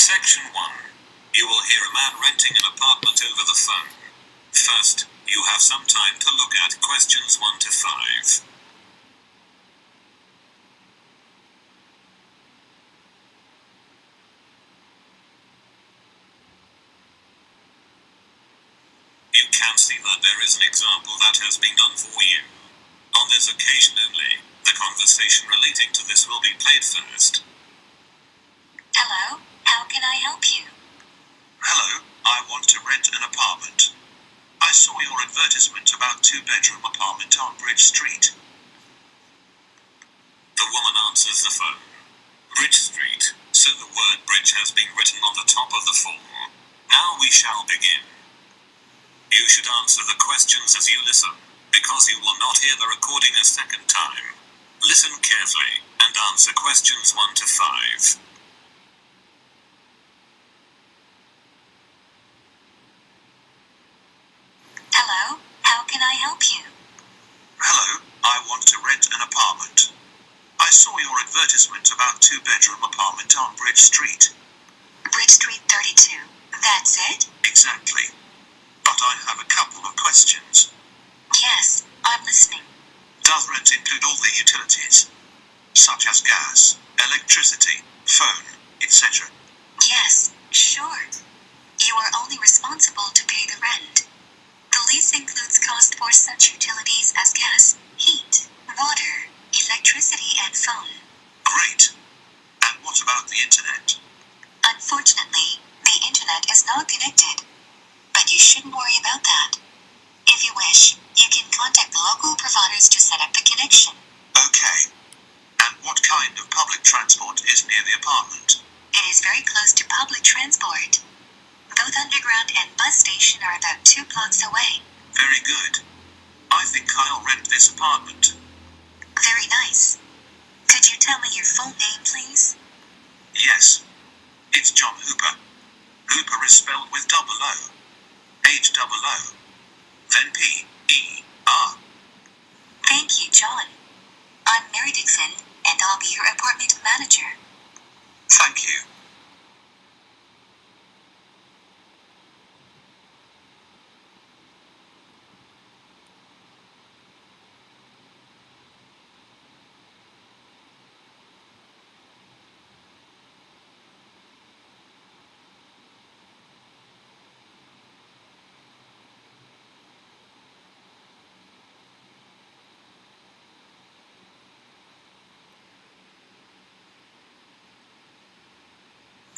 Section 1. You will hear a man renting an apartment over the phone. First, you have some time to look at questions 1 to 5. You can see that there is an example that has been done for you. On this occasion only, the conversation relating to this will be played first. Hello, how can I help you? Hello, I want to rent an apartment. I saw your advertisement about 2-bedroom apartment on Bridge Street. The woman answers the phone. Bridge Street, so the word bridge has been written on the top of the form. Now we shall begin. You should answer the questions as you listen, because you will not hear the recording a second time. Listen carefully, and answer questions 1 to 5. Hello, how can I help you? Hello, I want to rent an apartment. I saw your advertisement about 2-bedroom apartment on Bridge Street. Bridge Street 32, that's it? Exactly. But I have a couple of questions. Yes, I'm listening. Does rent include all the utilities, such as gas, electricity, phone, etc.? Yes, sure. You are only responsible to pay the rent. The lease includes cost for such utilities as gas, heat, water, electricity, and phone. Great. And what about the internet? Unfortunately, the internet is not connected. But you shouldn't worry about that. If you wish, you can contact the local providers to set up the connection. Okay. And what kind of public transport is near the apartment? It is very close to public transport. Both underground and bus station are about 2 blocks away. Very good. I think I'll rent this apartment. Very nice. Could you tell me your full name, please? Yes. It's John Hooper. Hooper is spelled with double O. H-double-O. Then P-E-R. Thank you, John. I'm Mary Dixon, and I'll be your apartment manager. Thank you.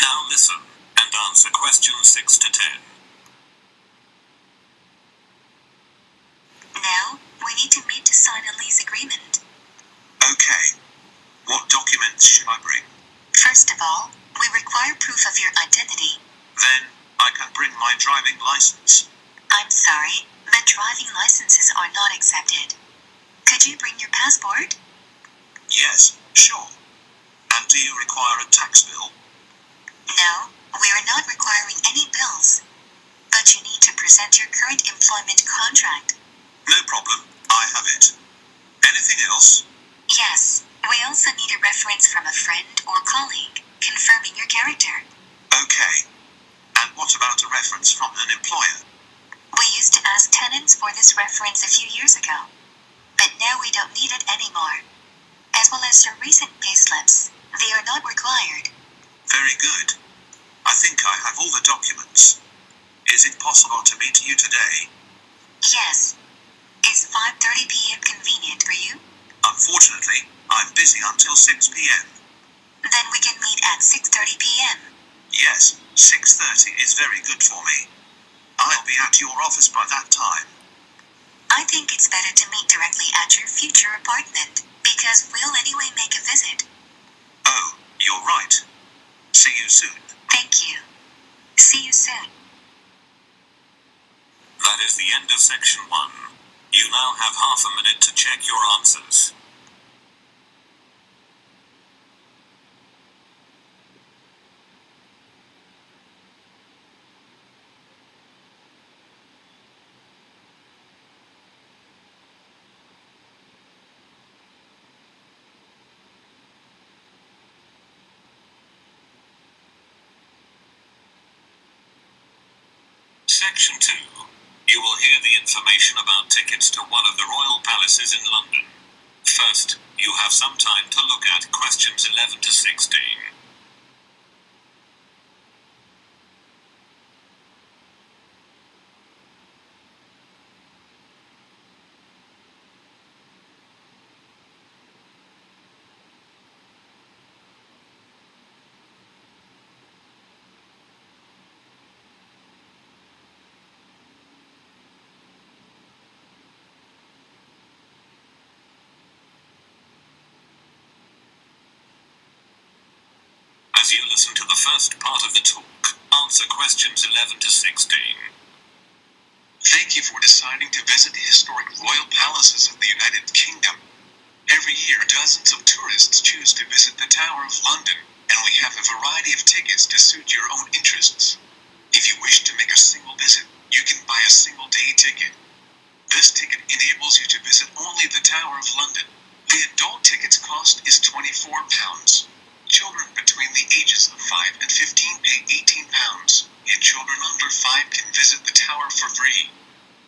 Now listen, and answer questions 6 to 10. Now, we need to meet to sign a lease agreement. Okay. What documents should I bring? First of all, we require proof of your identity. Then, I can bring my driving license. I'm sorry, but driving licenses are not accepted. Could you bring your passport? Yes, sure. And do you require a tax bill? No, we are not requiring any bills. But you need to present your current employment contract. No problem, I have it. Anything else? Yes, we also need a reference from a friend or colleague, confirming your character. Okay. And what about a reference from an employer? We used to ask tenants for this reference a few years ago. But now we don't need it anymore. As well as your recent payslips, they are not required. Very good. I think I have all the documents. Is it possible to meet you today? Yes. Is 5:30 p.m. convenient for you? Unfortunately, I'm busy until 6 p.m. Then we can meet at 6:30 p.m. Yes, 6:30 is very good for me. I'll be at your office by that time. I think it's better to meet directly at your future apartment, because we'll anyway make a visit. Oh, you're right. See you soon. Thank you. See you soon. That is the end of section 1. You now have half a minute to check your answers. Section 2. You will hear the information about tickets to one of the royal palaces in London. First, you have some time to look at questions 11 to 16. As you listen to the first part of the talk, answer questions 11 to 16. Thank you for deciding to visit the historic royal palaces of the United Kingdom. Every year, dozens of tourists choose to visit the Tower of London, and we have a variety of tickets to suit your own interests. If you wish to make a single visit, you can buy a single-day ticket. This ticket enables you to visit only the Tower of London. The adult ticket's cost is £24. Children between the ages of 5 and 15 pay £18, and children under 5 can visit the tower for free.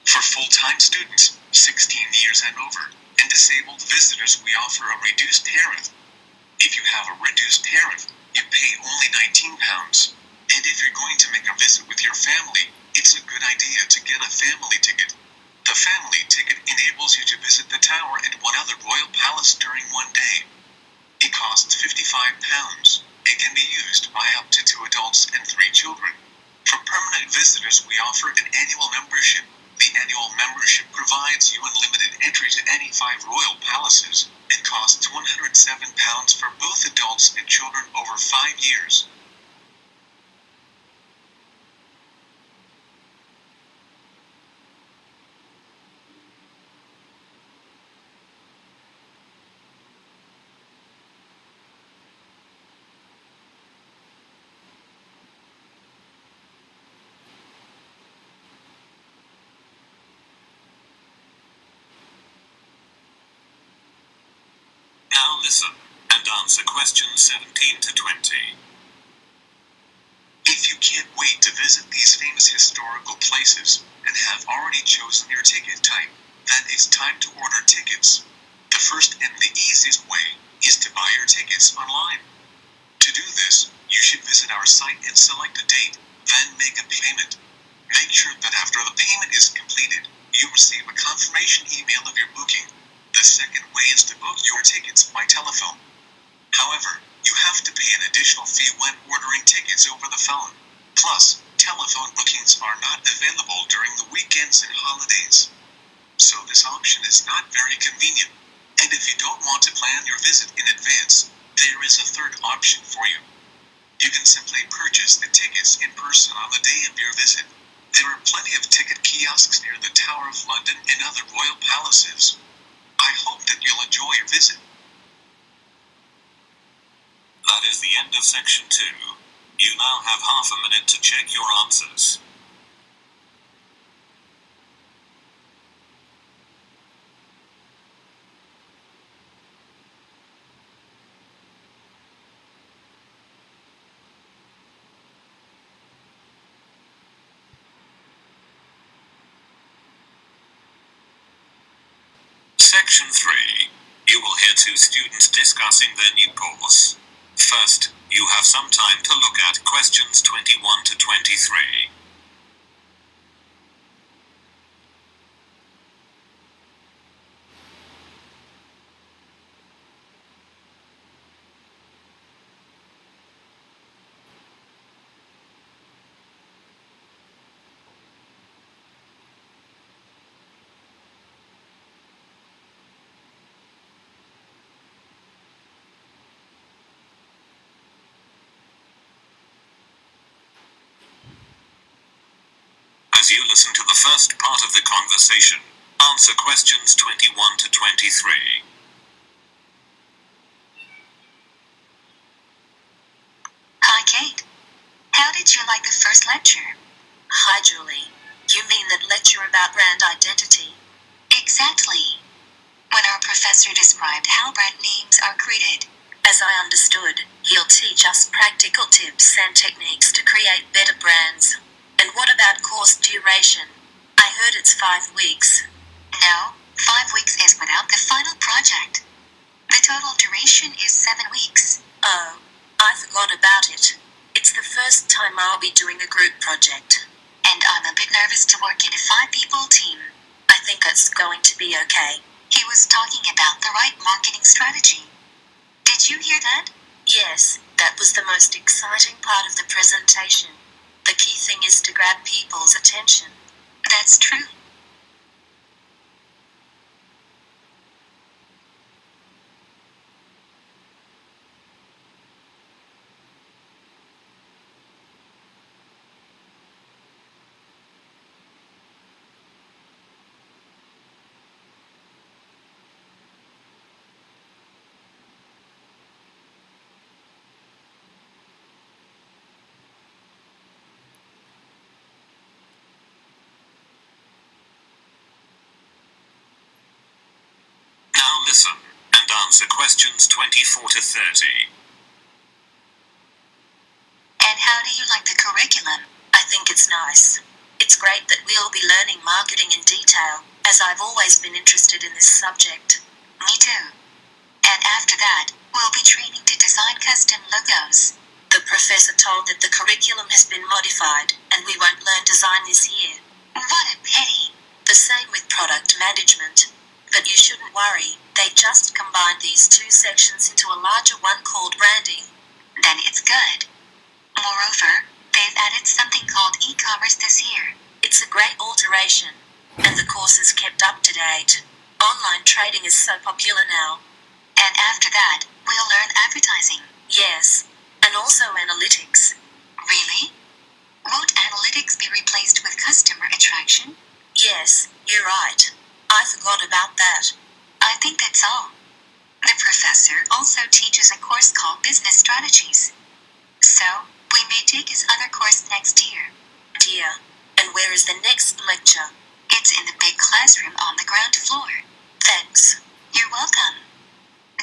For full-time students, 16 years and over, and disabled visitors, we offer a reduced tariff. If you have a reduced tariff, you pay only £19. And if you're going to make a visit with your family, it's a good idea to get a family ticket. The family ticket enables you to visit the tower and one other royal palace during one day. It costs £55 and can be used by up to 2 adults and 3 children. For permanent visitors, we offer an annual membership. The annual membership provides you unlimited entry to any 5 royal palaces and costs £107 for both adults and children over 5 years. Now listen and answer questions 17 to 20. If you can't wait to visit these famous historical places and have already chosen your ticket type, then it's time to order tickets. The first and the easiest way is to buy your tickets online. To do this, you should visit our site and select a date, then make a payment. Make sure that after the payment is completed, you receive a confirmation email of your booking. The second way is to book your tickets by telephone. However, you have to pay an additional fee when ordering tickets over the phone. Plus, telephone bookings are not available during the weekends and holidays. So this option is not very convenient. And if you don't want to plan your visit in advance, there is a third option for you. You can simply purchase the tickets in person on the day of your visit. There are plenty of ticket kiosks near the Tower of London and other royal palaces. I hope that you'll enjoy your visit. That is the end of section 2. You now have half a minute to check your answers. Section 3. You will hear 2 students discussing their new course. First, you have some time to look at questions 21 to 23. As you listen to the first part of the conversation, answer questions 21 to 23. Hi, Kate. How did you like the first lecture? Hi, Julie. You mean that lecture about brand identity? Exactly. When our professor described how brand names are created. As I understood, he'll teach us practical tips and techniques to create better brands. And what about course duration? I heard it's 5 weeks. No, 5 weeks is without the final project. The total duration is 7 weeks. Oh, I forgot about it. It's the first time I'll be doing a group project. And I'm a bit nervous to work in a 5-people team. I think it's going to be okay. He was talking about the right marketing strategy. Did you hear that? Yes, that was the most exciting part of the presentation. The key thing is to grab people's attention. That's true. Now listen and answer questions 24 to 30. And how do you like the curriculum? I think it's nice. It's great that we'll be learning marketing in detail, as I've always been interested in this subject. Me too. And after that, we'll be training to design custom logos. The professor told that the curriculum has been modified, and we won't learn design this year. What a pity. The same with product management. But you shouldn't worry, they just combined these 2 sections into a larger one called branding. Then it's good. Moreover, they've added something called e-commerce this year. It's a great alteration, and the course is kept up to date. Online trading is so popular now. And after that, we'll learn advertising. Yes, and also analytics. Really? Won't analytics be replaced with customer attraction? Yes, you're right. I forgot about that. I think that's all. The professor also teaches a course called Business Strategies. So, we may take his other course next year. Dear, and where is the next lecture? It's in the big classroom on the ground floor. Thanks. You're welcome.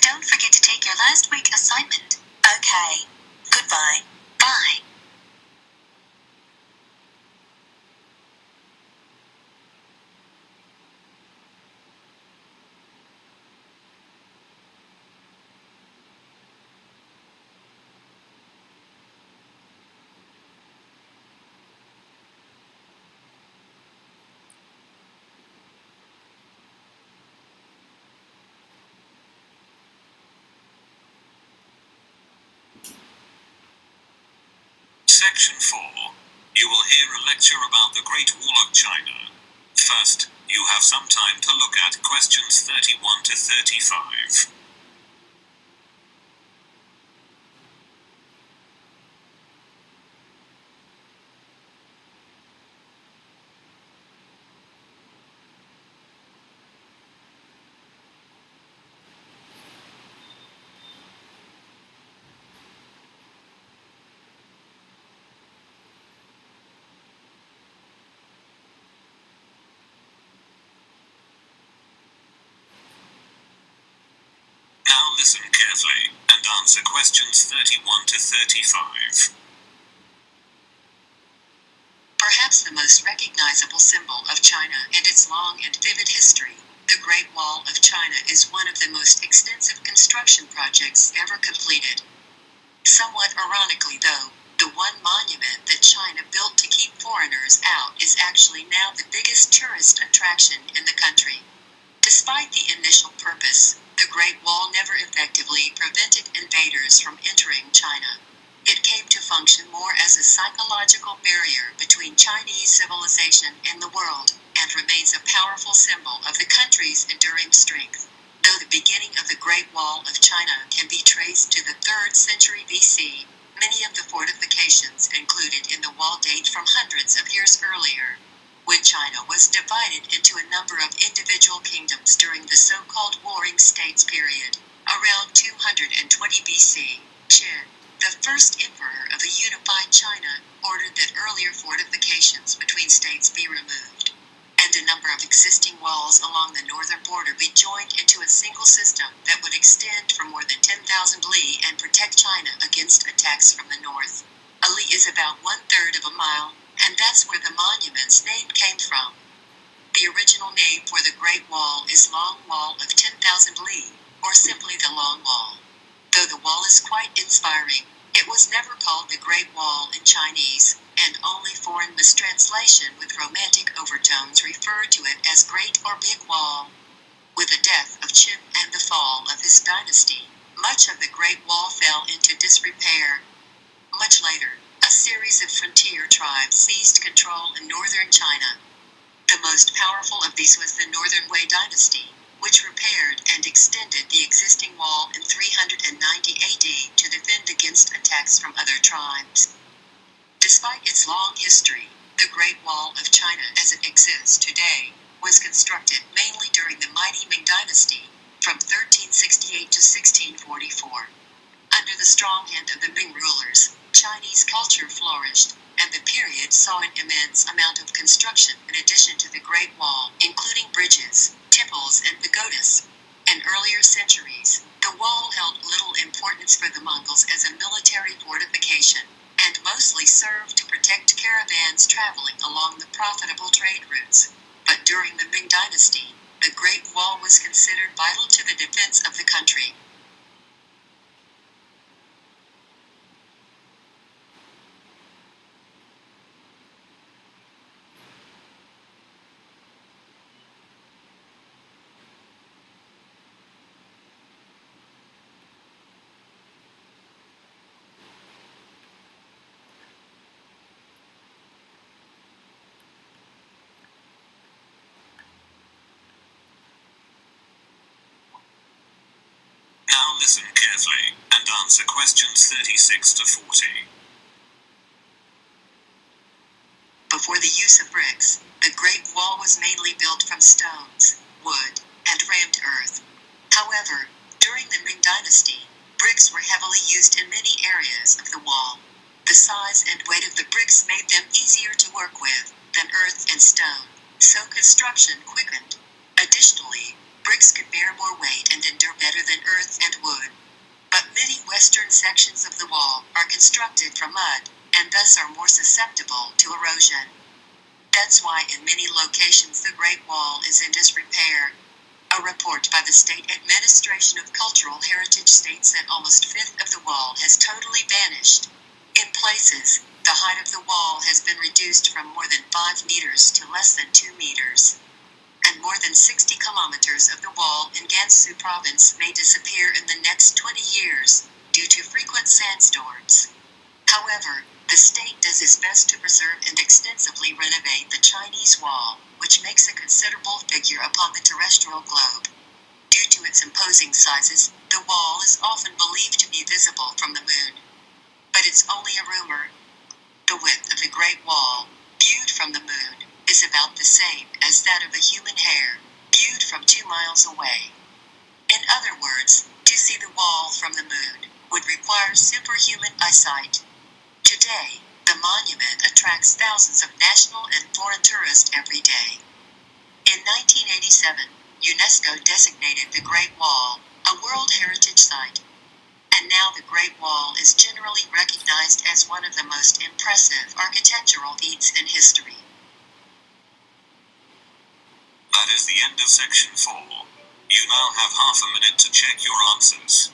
Don't forget to take your last week assignment. Okay. Goodbye. Bye. Section 4. You will hear a lecture about the Great Wall of China. First, you have some time to look at questions 31 to 35. Now listen carefully and answer questions 31 to 35. Perhaps the most recognizable symbol of China and its long and vivid history, the Great Wall of China is one of the most extensive construction projects ever completed. Somewhat ironically though, the one monument that China built to keep foreigners out is actually now the biggest tourist attraction in the country. Despite the initial purpose, the Great Wall never effectively prevented invaders from entering China. It came to function more as a psychological barrier between Chinese civilization and the world, and remains a powerful symbol of the country's enduring strength. Though the beginning of the Great Wall of China can be traced to the 3rd century BC, many of the fortifications included in the wall date from hundreds of years earlier, when China was divided into a number of individual kingdoms during the so-called Warring States period. Around 220 BC, Qin, the first emperor of a unified China, ordered that earlier fortifications between states be removed, and a number of existing walls along the northern border be joined into a single system that would extend for more than 10,000 li and protect China against attacks from the north. A li is about 1/3 of a mile, and that's where the monument's name came from. The original name for the Great Wall is Long Wall of 10,000 Li, or simply the Long Wall. Though the wall is quite inspiring, it was never called the Great Wall in Chinese, and only foreign mistranslation with romantic overtones referred to it as Great or Big Wall. With the death of Qin and the fall of his dynasty, much of the Great Wall fell into disrepair. Much later, a series of frontier tribes seized control in northern China. The most powerful of these was the Northern Wei dynasty, which repaired and extended the existing wall in 390 AD to defend against attacks from other tribes. Despite its long history, the Great Wall of China as it exists today was constructed mainly during the mighty Ming dynasty, from 1368 to 1644. Under the strong hand of the Ming rulers, Chinese culture flourished, and the period saw an immense amount of construction in addition to the Great Wall, including bridges, temples, and pagodas. In earlier centuries, the wall held little importance for the Mongols as a military fortification, and mostly served to protect caravans traveling along the profitable trade routes. But during the Ming dynasty, the Great Wall was considered vital to the defense of the country. Now listen carefully and answer questions 36 to 40. Before the use of bricks, the Great Wall was mainly built from stones, wood, and rammed earth. However, during the Ming dynasty, bricks were heavily used in many areas of the wall. The size and weight of the bricks made them easier to work with than earth and stone, so construction quickened. Additionally, bricks could bear more weight and endure better than earth and wood. But many western sections of the wall are constructed from mud, and thus are more susceptible to erosion. That's why in many locations the Great Wall is in disrepair. A report by the State Administration of Cultural Heritage states that almost a fifth of the wall has totally vanished. In places, the height of the wall has been reduced from more than 5 meters to less than 2 meters. And more than 60 kilometers of the wall in Gansu province may disappear in the next 20 years, due to frequent sandstorms. However, the state does its best to preserve and extensively renovate the Chinese wall, which makes a considerable figure upon the terrestrial globe. Due to its imposing sizes, the wall is often believed to be visible from the moon. But it's only a rumor. The width of the Great Wall, viewed from the moon, is about the same as that of a human hair, viewed from 2 miles away. In other words, to see the wall from the moon would require superhuman eyesight. Today, the monument attracts thousands of national and foreign tourists every day. In 1987, UNESCO designated the Great Wall a World Heritage Site. And now the Great Wall is generally recognized as one of the most impressive architectural feats in history. That is the end of section 4. You now have half a minute to check your answers.